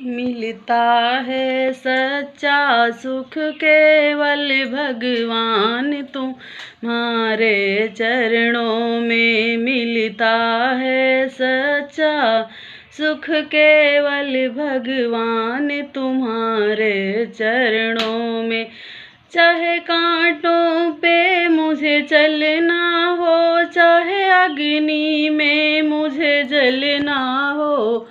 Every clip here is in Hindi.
मिलता है सच्चा सुख केवल भगवान तुम्हारे चरणों में। मिलता है सच्चा सुख केवल भगवान तुम्हारे चरणों में। चाहे कांटों पे मुझे चलना हो, चाहे अग्नि में मुझे जलना हो,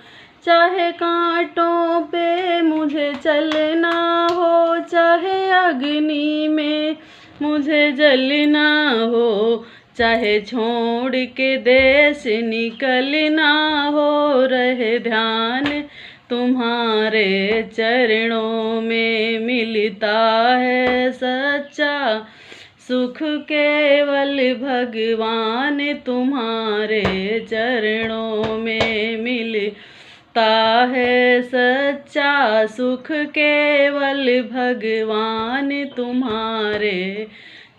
चाहे कांटों पे मुझे चलना हो, चाहे अग्नि में मुझे जलना हो, चाहे छोड़ के देश निकलना हो, रहे ध्यान तुम्हारे चरणों में। मिलता है सच्चा सुख केवल भगवान तुम्हारे चरणों में। मिलता है सच्चा सुख केवल भगवान तुम्हारे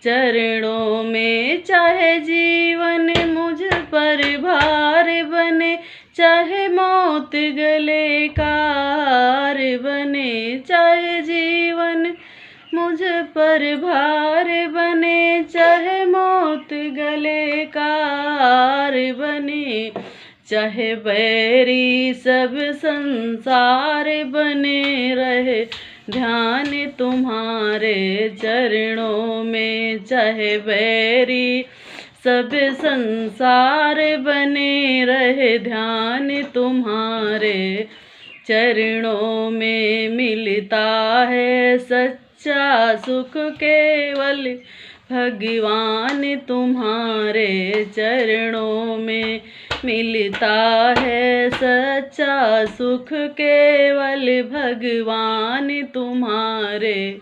चरणों में। चाहे जीवन मुझ पर भार बने, चाहे मौत गले का हार बने, चाहे जीवन मुझ पर भार बने, चाहे मौत गले का हार बने, चाहे बैरी सब संसार बने, रहे ध्यान तुम्हारे चरणों में। चाहे बैरी सब संसार बने, रहे ध्यान तुम्हारे चरणों में। मिलता है सच्चा सुख केवल भगवान तुम्हारे चरणों में। मिलता है सच्चा सुख केवल भगवान तुम्हारे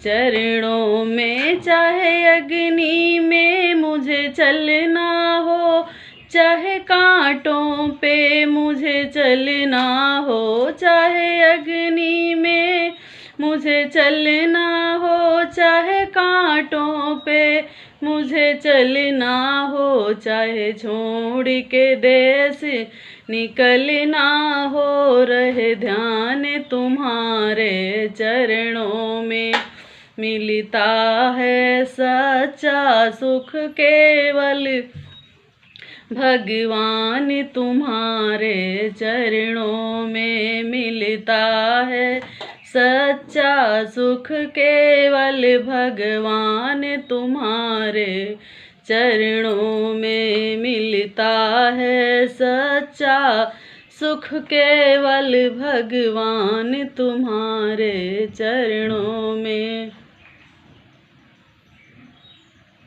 चरणों में। चाहे अग्नि में मुझे चलना हो, चाहे कांटों पे मुझे चलना हो, चाहे अग्नि में मुझे चलना हो, चाहे कांटों पे मुझे चलना हो, चाहे छोड़ के देश निकलना हो, रहे ध्यान तुम्हारे चरणों में। मिलता है सच्चा सुख केवल भगवान तुम्हारे चरणों में। मिलता है सच्चा सुख केवल भगवान तुम्हारे चरणों में। मिलता है सच्चा सुख केवल भगवान तुम्हारे चरणों में।